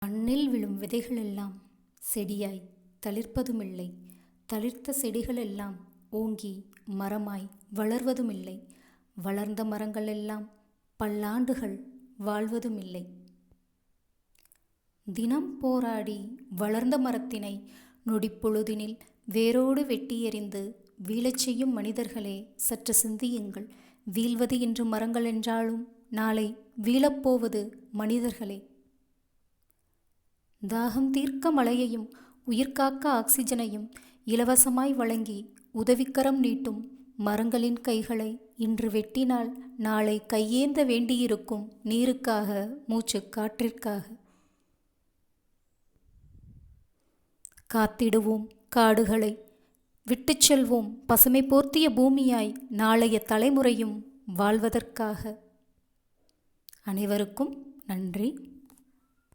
மண்ணில் விழும் விதைகளெல்லாம் செடியாய் தளிர்ப்பதுமில்லை. தளிர்த்த செடிகளெல்லாம் ஓங்கி மரமாய் வளர்வதுமில்லை. வளர்ந்த மரங்கள் எல்லாம் பல்லாண்டுகள் வாழ்வதுமில்லை. தினம் போராடி வளர்ந்த மரத்தினை நொடிப்பொழுதினில் வேரோடு வெட்டி எறிந்து வீழச் செய்யும் மனிதர்களே, சற்று சிந்தியுங்கள். வீழ்வது இன்று மரங்கள் என்றாலும் நாளை வீழப்போவது மனிதர்களே. தாகம் தீர்க்க மழையையும் உயிர்காக்க ஆக்சிஜனையும் இலவசமாய் வழங்கி உதவிக்கரம் நீட்டும் மரங்களின் கைகளை இன்று வெட்டினால் நாளை கையேந்த வேண்டியிருக்கும் நீருக்காக, மூச்சு காற்றிற்காக. காத்திடுவோம் காடுகளை, விட்டுச் செல்வோம் பசுமை போர்த்திய பூமியாய் நாளைய தலைமுறையும் வாழ்வதற்காக. அனைவருக்கும் நன்றி.